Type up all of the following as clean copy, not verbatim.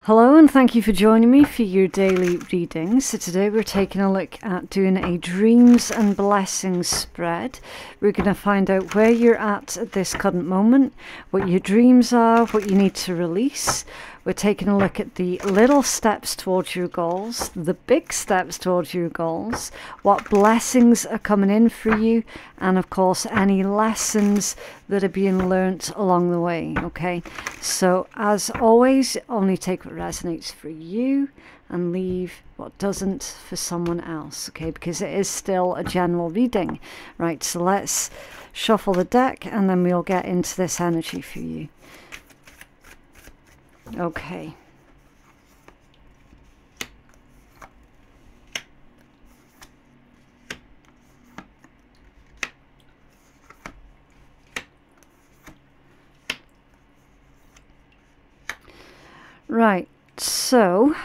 Hello and thank you for joining me for your daily reading. So today we're taking a look at doing a dreams and blessings spread. We're going to find out where you're at this current moment, what your dreams are, what you need to release. We're taking a look at the little steps towards your goals, the big steps towards your goals, what blessings are coming in for you, and of course any lessons that are being learnt along the way. Okay, so as always, only take what resonates for you and leave what doesn't for someone else. Okay, because it is still a general reading. Right, so let's shuffle the deck and then we'll get into this energy for you. Okay. Right, so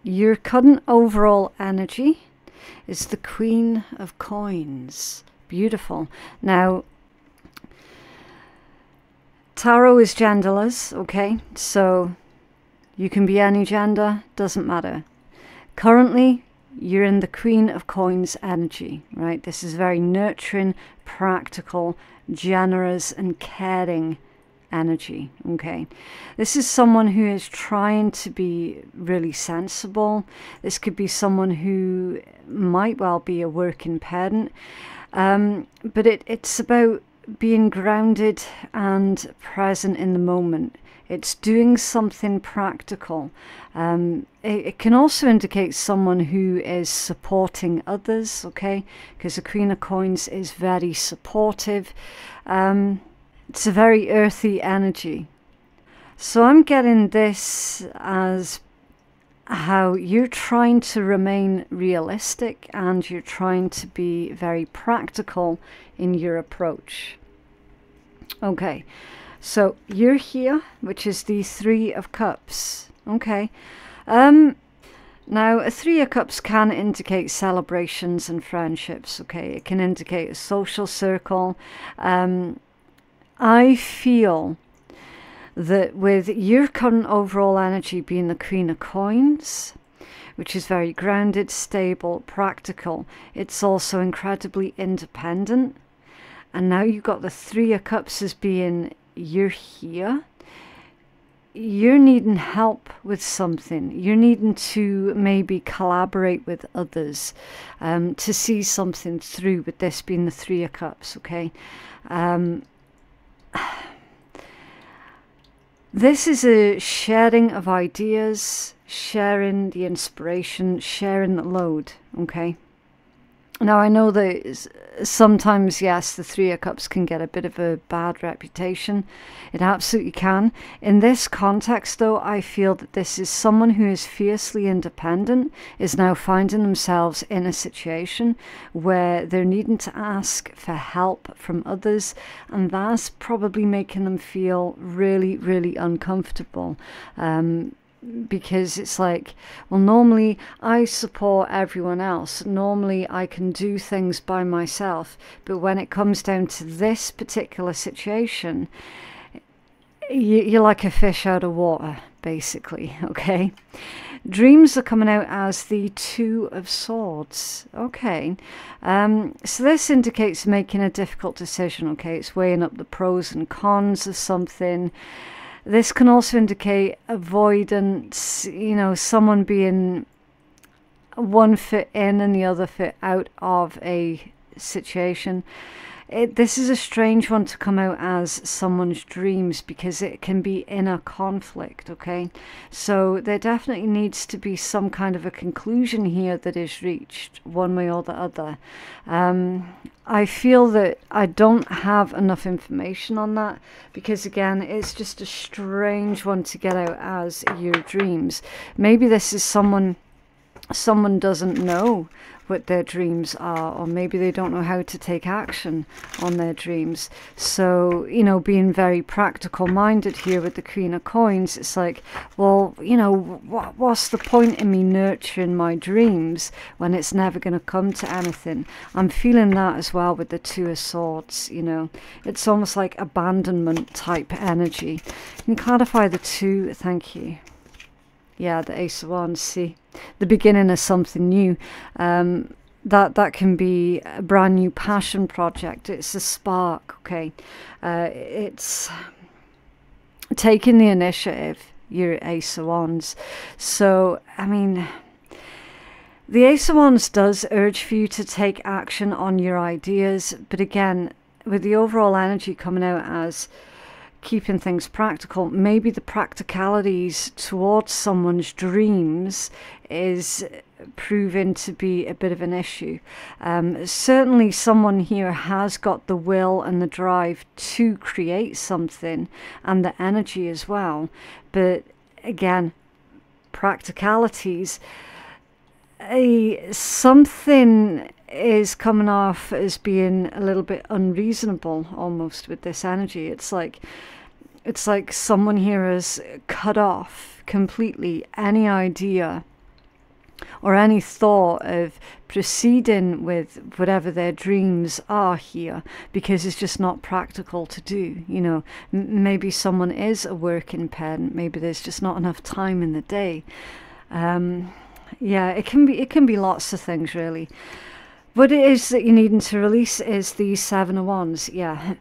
your current overall energy is the Queen of Coins. Beautiful. Now, tarot is genderless, okay? So you can be any gender, doesn't matter. Currently, you're in the Queen of Coins energy, right? This is very nurturing, practical, generous, and caring energy, okay? This is someone who is trying to be really sensible. This could be someone who might well be a working parent, but it's about being grounded and present in the moment. It's doing something practical. It can also indicate someone who is supporting others, okay? Because the Queen of Coins is very supportive. It's a very earthy energy. So I'm getting this as how you're trying to remain realistic and you're trying to be very practical in your approach. Okay, so you're here, which is the Three of Cups. Okay, now a Three of Cups can indicate celebrations and friendships. Okay, it can indicate a social circle. I feel that with your current overall energy being the Queen of Coins, which is very grounded, stable, practical, it's also incredibly independent. And now you've got the Three of Cups as being, you're here, you're needing help with something, you're needing to maybe collaborate with others to see something through, with this being the Three of Cups, okay? This is a sharing of ideas, sharing the inspiration, sharing the load, okay? Now, I know that sometimes, yes, the Three of Cups can get a bit of a bad reputation. It absolutely can. In this context, though, I feel that this is someone who is fiercely independent, is now finding themselves in a situation where they're needing to ask for help from others, and that's probably making them feel really, really uncomfortable. Because it's like, well, normally I support everyone else. Normally I can do things by myself. But when it comes down to this particular situation, you're like a fish out of water, basically, okay? Dreams are coming out as the Two of Swords, okay? So this indicates making a difficult decision, okay? It's weighing up the pros and cons of something. This can also indicate avoidance, you know, someone being one foot in and the other foot out of a situation. This is a strange one to come out as someone's dreams because it can be inner conflict, okay? So there definitely needs to be some kind of a conclusion here that is reached one way or the other. I feel that I don't have enough information on that because, again, it's just a strange one to get out as your dreams. Maybe this is someone doesn't know what their dreams are, or maybe they don't know how to take action on their dreams. So, you know, being very practical minded here with the Queen of Coins, it's like, well, you know, what's the point in me nurturing my dreams when it's never going to come to anything? I'm feeling that as well with the Two of Swords, you know. It's almost like abandonment type energy. Can you clarify the two? Thank you. Yeah, the Ace of Wands, see, the beginning of something new. That can be a brand new passion project. It's a spark, okay? It's taking the initiative, your Ace of Wands. So, I mean, the Ace of Wands does urge for you to take action on your ideas, but again, with the overall energy coming out as keeping things practical, maybe the practicalities towards someone's dreams is proven to be a bit of an issue. Certainly someone here has got the will and the drive to create something, and the energy as well, but again, practicalities, something is coming off as being a little bit unreasonable almost with this energy. It's like someone here has cut off completely any idea or any thought of proceeding with whatever their dreams are here, because it's just not practical to do. You know, maybe someone is a working parent, maybe there's just not enough time in the day. Yeah, it can be lots of things really. What it is that you're needing to release is the Seven of Wands. Yeah,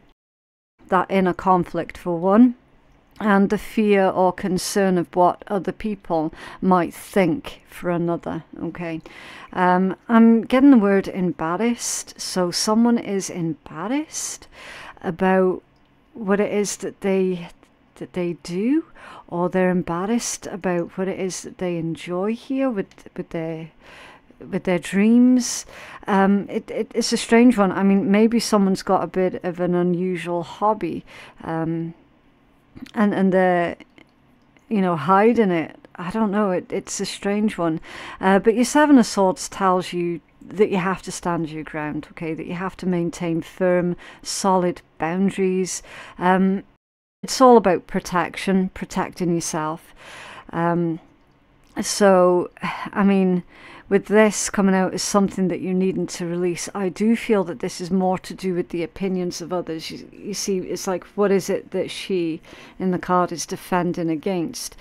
that inner conflict for one, and the fear or concern of what other people might think for another. Okay, I'm getting the word embarrassed. So someone is embarrassed about what it is that they do, or they're embarrassed about what it is that they enjoy here with their dreams. It's a strange one. I mean, maybe someone's got a bit of an unusual hobby, and they're, you know, hiding it. I don't know. It's a strange one. But your Seven of Swords tells you that you have to stand your ground. Okay, that you have to maintain firm, solid boundaries. It's all about protection, protecting yourself. So, I mean, with this coming out as something that you're needing to release, I do feel that this is more to do with the opinions of others. You see, it's like, what is it that she in the card is defending against?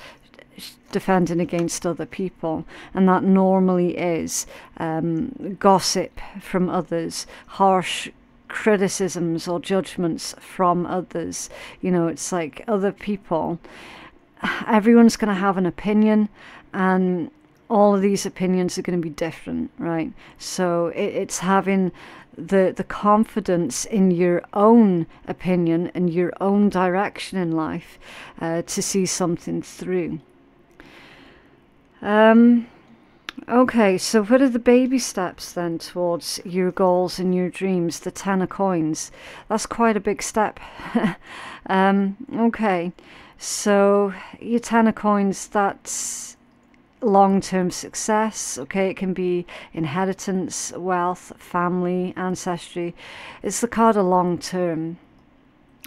Defending against other people, and that normally is gossip from others, harsh criticisms or judgments from others. You know, it's like other people, everyone's going to have an opinion, and all of these opinions are going to be different, right? So it's having the confidence in your own opinion and your own direction in life to see something through. Okay, so what are the baby steps then towards your goals and your dreams? The Ten of Coins. That's quite a big step. Okay, so your Ten of Coins, that's long-term success. Okay, it can be inheritance, wealth, family, ancestry. It's the card of long-term.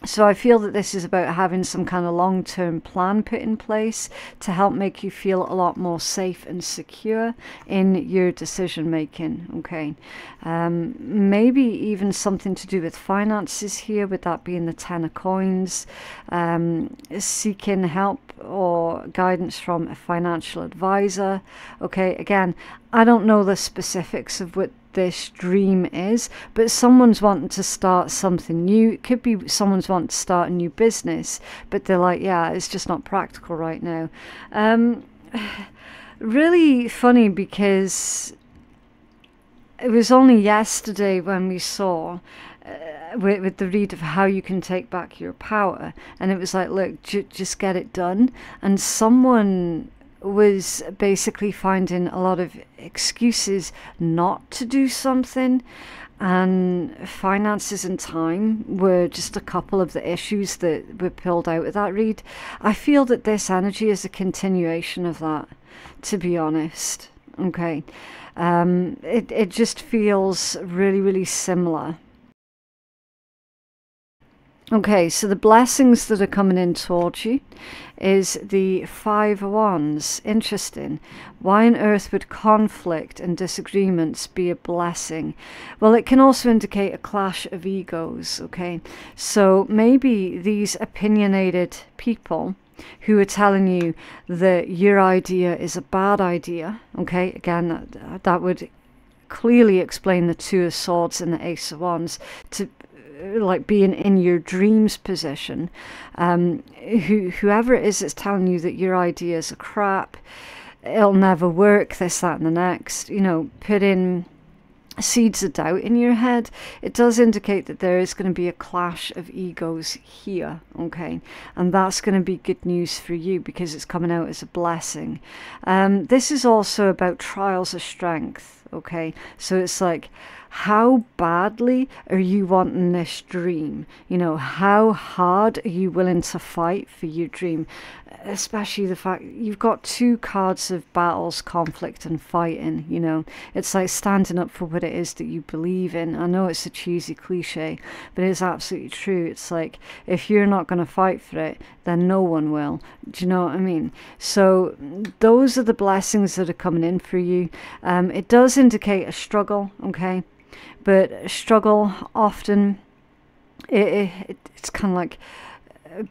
So I feel that this is about having some kind of long-term plan put in place to help make you feel a lot more safe and secure in your decision making. Okay, maybe even something to do with finances here, with that being the Ten of Coins. Seeking help or guidance from a financial advisor. Okay, again, I don't know the specifics of what this dream is, but someone's wanting to start something new. It could be someone's wanting to start a new business, but they're like, yeah, it's just not practical right now. Really funny, because it was only yesterday when we saw with the read of how you can take back your power, and it was like, look, just get it done. And someone was basically finding a lot of excuses not to do something, and finances and time were just a couple of the issues that were pulled out of that read. I feel that this energy is a continuation of that, to be honest. Okay, it just feels really, really similar. Okay, so the blessings that are coming in towards you is the Five of Wands. Interesting. Why on earth would conflict and disagreements be a blessing? Well, it can also indicate a clash of egos, okay? So maybe these opinionated people who are telling you that your idea is a bad idea. Okay, again, that would clearly explain the Two of Swords and the Ace of Wands, to like being in your dreams position. Whoever it is that's telling you that your ideas are crap, it'll never work, this, that, and the next, you know, put in seeds of doubt in your head, it does indicate that there is going to be a clash of egos here, okay? And that's going to be good news for you because it's coming out as a blessing. This is also about trials of strength, okay? So it's like, how badly are you wanting this dream? You know, how hard are you willing to fight for your dream? Especially the fact you've got two cards of battles, conflict and fighting, you know. It's like standing up for what it is that you believe in. I know it's a cheesy cliche, but it's absolutely true. It's like, if you're not going to fight for it, then no one will. Do you know what I mean? So those are the blessings that are coming in for you. It does indicate a struggle, okay? But struggle often, it's kind of like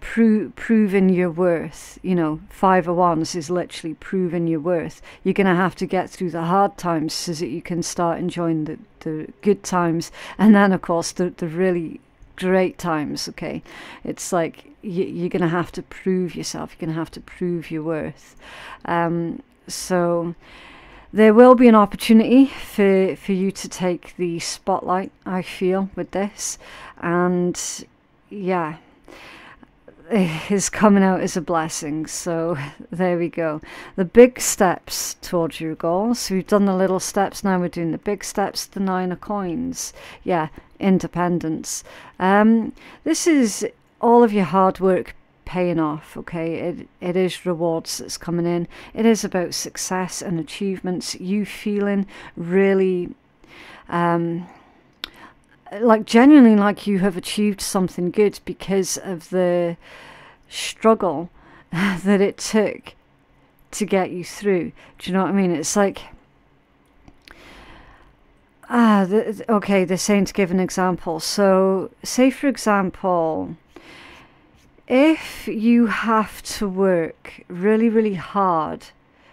proving your worth. You know, Five of Wands is literally proving your worth. You're going to have to get through the hard times so that you can start enjoying the good times. And then, of course, the really great times, okay? It's like you're going to have to prove yourself. You're going to have to prove your worth. So there will be an opportunity for you to take the spotlight, I feel, with this. And yeah, it is coming out as a blessing. So there we go. The big steps towards your goals. So we've done the little steps, now we're doing the big steps. The Nine of Coins. Yeah, independence. This is all of your hard work paying off, okay? It is rewards that's coming in. It is about success and achievements, you feeling really like genuinely like you have achieved something good because of the struggle that it took to get you through. Do you know what I mean? It's like, okay, they're saying to give an example. So say, for example, if you have to work really, really hard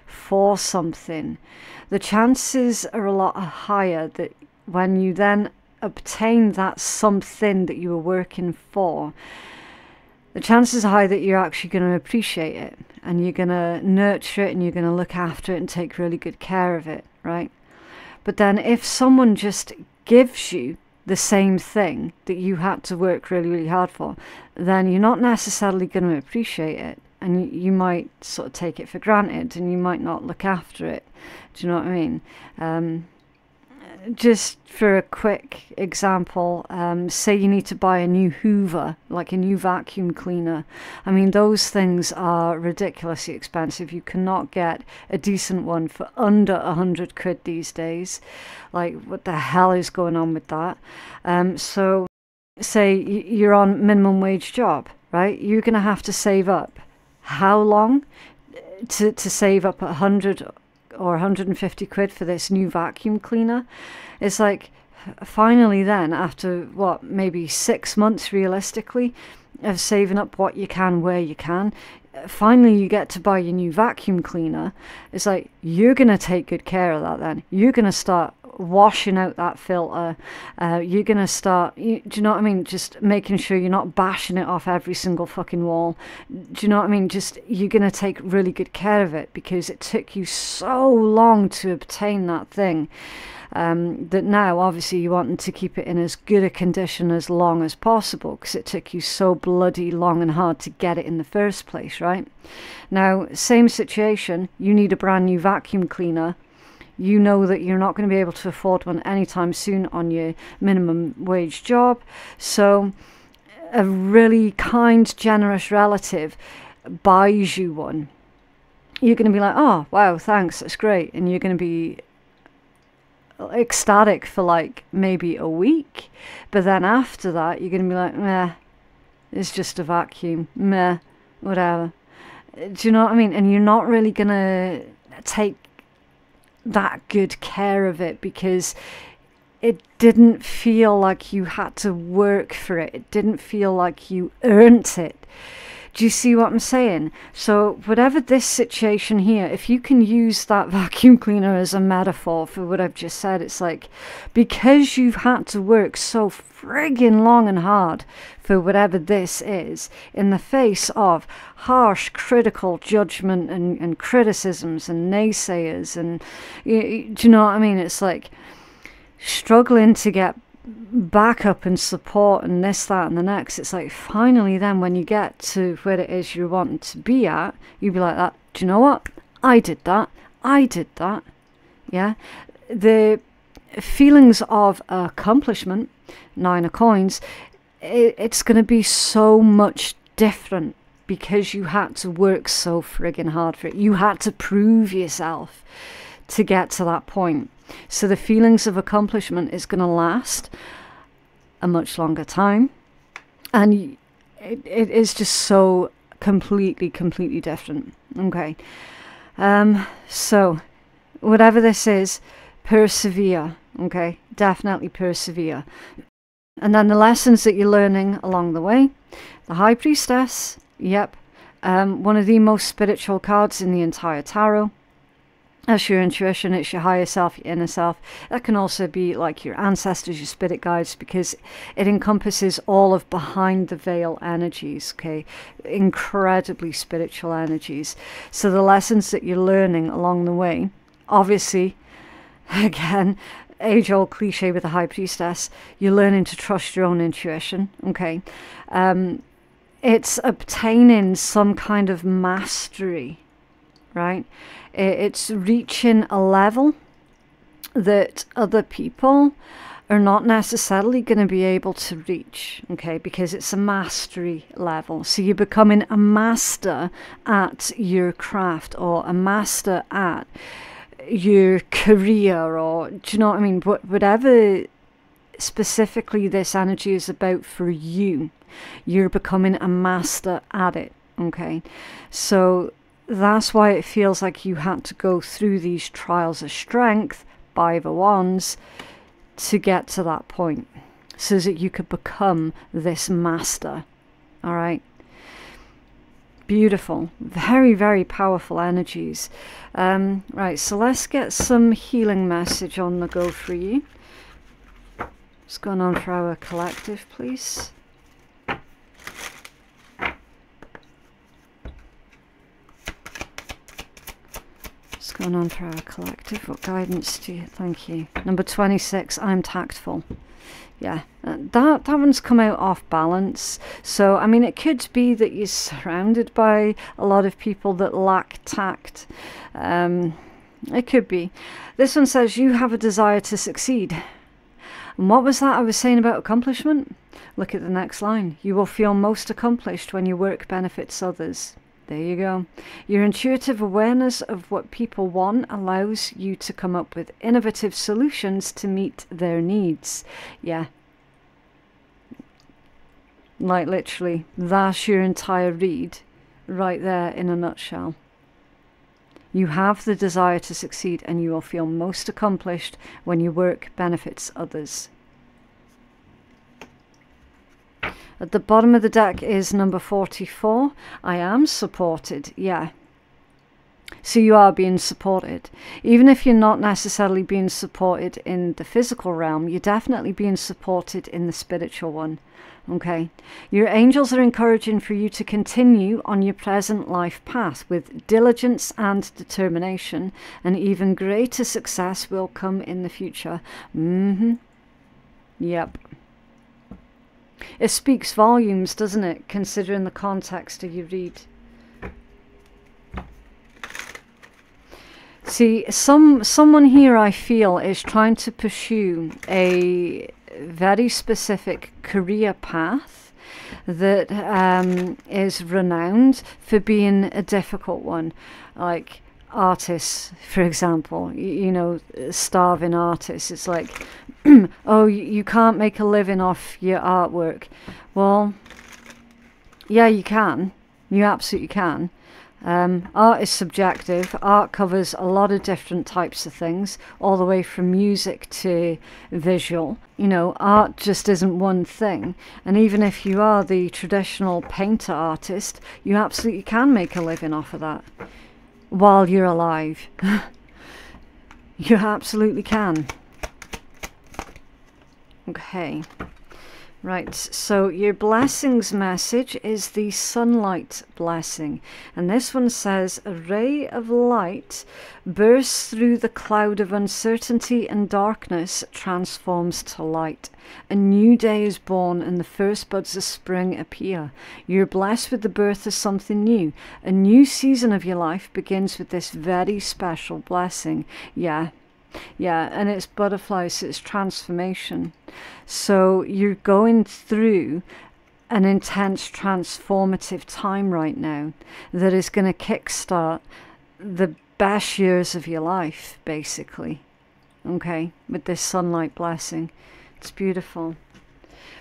for something, the chances are a lot higher that when you then obtain that something that you were working for, the chances are high that you're actually going to appreciate it and you're going to nurture it and you're going to look after it and take really good care of it, right? But then if someone just gives you the same thing that you had to work really, really hard for, then you're not necessarily going to appreciate it, and you might sort of take it for granted and you might not look after it. Do you know what I mean? Just for a quick example, say you need to buy a new Hoover, like a new vacuum cleaner. I mean, those things are ridiculously expensive. You cannot get a decent one for under 100 quid these days. Like, what the hell is going on with that? So say you're on minimum wage job, right? You're going to have to save up how long to save up 100 or 150 quid for this new vacuum cleaner? It's like, finally then, after what, maybe 6 months realistically of saving up what you can where you can, finally you get to buy your new vacuum cleaner. It's like, you're going to take good care of that then. You're going to start washing out that filter. You're going to start, do you know what I mean? Just making sure you're not bashing it off every single fucking wall. Do you know what I mean? Just, you're going to take really good care of it because it took you so long to obtain that thing. That now obviously you want to keep it in as good a condition as long as possible because it took you so bloody long and hard to get it in the first place, right? Now, same situation, you need a brand new vacuum cleaner. You know that you're not going to be able to afford one anytime soon on your minimum wage job. So a really kind, generous relative buys you one. You're going to be like, oh, wow, thanks, that's great. And you're going to be ecstatic for like maybe a week. But then after that, you're going to be like, meh, it's just a vacuum. Meh, whatever. Do you know what I mean? And you're not really going to take that good care of it because it didn't feel like you had to work for it. It didn't feel like you earned it. Do you see what I'm saying? So whatever this situation here, if you can use that vacuum cleaner as a metaphor for what I've just said, it's like, because you've had to work so friggin' long and hard for whatever this is, in the face of harsh critical judgment and criticisms and naysayers, and do you know what I mean? It's like struggling to get backup and support and this, that and the next. It's like finally then when you get to where it is you're wanting to be at, you'll be like, that, do you know what? I did that. Yeah. The feelings of accomplishment, 9 of coins, it's going to be so much different because you had to work so friggin' hard for it. You had to prove yourself to get to that point. So the feelings of accomplishment is going to last a much longer time. And it is just so completely different. Okay. So whatever this is, persevere. Okay. Definitely persevere. And then the lessons that you're learning along the way. The High Priestess. Yep. One of the most spiritual cards in the entire tarot. That's your intuition, it's your higher self, your inner self. That can also be like your ancestors, your spirit guides, because it encompasses all of behind the veil energies, okay? Incredibly spiritual energies. So the lessons that you're learning along the way, obviously, again, age-old cliche with the High Priestess, you're learning to trust your own intuition, okay? It's obtaining some kind of mastery, right? It's reaching a level that other people are not necessarily going to be able to reach, okay, because it's a mastery level. So you're becoming a master at your craft, or a master at your career, or do you know what I mean? Whatever specifically this energy is about for you, you're becoming a master at it, okay? So that's why it feels like you had to go through these trials of strength, 5 of Wands, to get to that point, so that you could become this master. All right. Beautiful. Very powerful energies. Right, so let's get some healing message on the go for you. What's going on for our collective, please? What's going on for our collective? What guidance do you... Thank you. Number 26, I'm tactful. Yeah, that one's come out off balance. So, I mean, it could be that you're surrounded by a lot of people that lack tact. It could be. This one says, you have a desire to succeed. And what was that I was saying about accomplishment? Look at the next line. You will feel most accomplished when your work benefits others. There you go. Your intuitive awareness of what people want allows you to come up with innovative solutions to meet their needs. Yeah. Like literally, that's your entire read right there in a nutshell. You have the desire to succeed, and you will feel most accomplished when your work benefits others. At the bottom of the deck is number 44. I am supported. Yeah. So you are being supported. Even if you're not necessarily being supported in the physical realm, you're definitely being supported in the spiritual one. Okay. Your angels are encouraging for you to continue on your present life path with diligence and determination, and even greater success will come in the future. Yep. It speaks volumes, doesn't it, considering the context of your read. See, someone here, I feel, is trying to pursue a very specific career path that is renowned for being a difficult one. Like artists, for example, you know, starving artists. It's like, oh, you can't make a living off your artwork. Well, yeah, you can. You absolutely can. Art is subjective. Art covers a lot of different types of things, all the way from music to visual. You know, art just isn't one thing. And even if you are the traditional painter artist, you absolutely can make a living off of that while you're alive. You absolutely can. Okay. Right, so your blessings message is the sunlight blessing. And this one says, a ray of light bursts through the cloud of uncertainty and darkness, transforms to light. A new day is born and the first buds of spring appear. You're blessed with the birth of something new. A new season of your life begins with this very special blessing. Yeah, and it's butterflies, it's transformation. So you're going through an intense transformative time right now that is going to kickstart the best years of your life, basically. Okay, with this sunlight blessing. It's beautiful.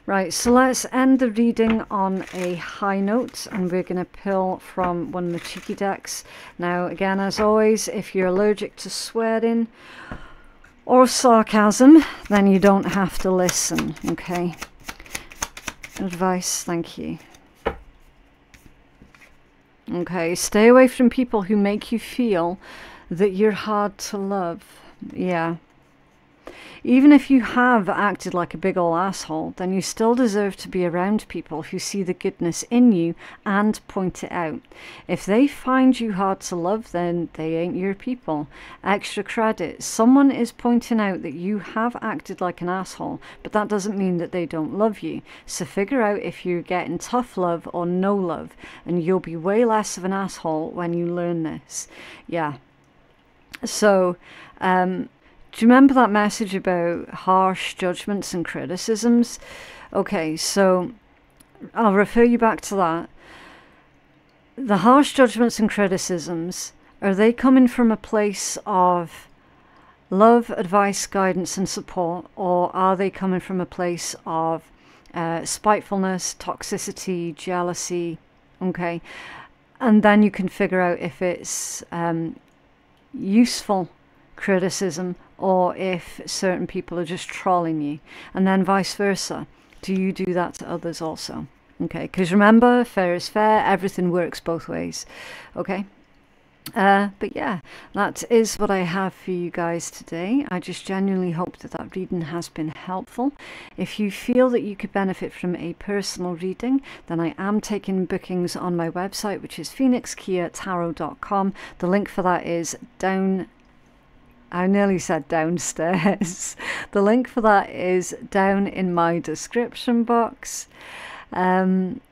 Right, so let's end the reading on a high note, and we're going to pull from one of the cheeky decks. Now, again, as always, if you're allergic to swearing or sarcasm, then you don't have to listen, okay? Advice, thank you. Okay, stay away from people who make you feel that you're hard to love. Yeah. Even if you have acted like a big ol' asshole, then you still deserve to be around people who see the goodness in you and point it out. If they find you hard to love, then they ain't your people. Extra credit. Someone is pointing out that you have acted like an asshole, but that doesn't mean that they don't love you. So figure out if you're getting tough love or no love, and you'll be way less of an asshole when you learn this. Yeah. So, do you remember that message about harsh judgments and criticisms? Okay, so I'll refer you back to that. The harsh judgments and criticisms, are they coming from a place of love, advice, guidance, and support, or are they coming from a place of spitefulness, toxicity, jealousy? Okay, and then you can figure out if it's useful criticism or if certain people are just trolling you, and then vice versa. Do you do that to others also? Okay, because remember, fair is fair, everything works both ways. Okay, but yeah, that is what I have for you guys today. I just genuinely hope that that reading has been helpful. If you feel that you could benefit from a personal reading, then I am taking bookings on my website, which is phoenixkeiatarot.com. The link for that is down, I nearly said downstairs. The link for that is down in my description box. Don't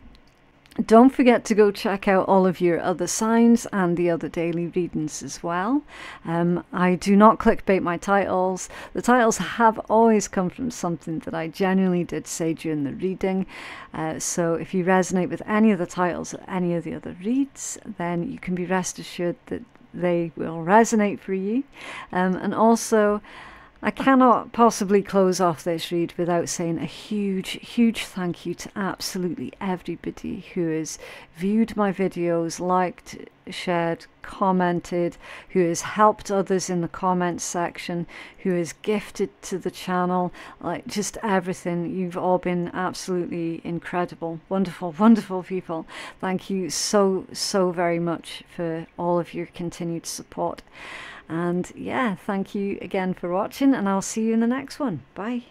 forget to go check out all of your other signs and the other daily readings as well. I do not clickbait my titles. The titles have always come from something that I genuinely did say during the reading. So if you resonate with any of the titles or any of the other reads, then you can be rest assured that they will resonate for you. And also, I cannot possibly close off this read without saying a huge thank you to absolutely everybody who has viewed my videos, liked, shared, commented, who has helped others in the comments section, who has gifted to the channel, like just everything. You've all been absolutely incredible, wonderful people. Thank you so very much for all of your continued support. And yeah, thank you again for watching, and I'll see you in the next one. Bye.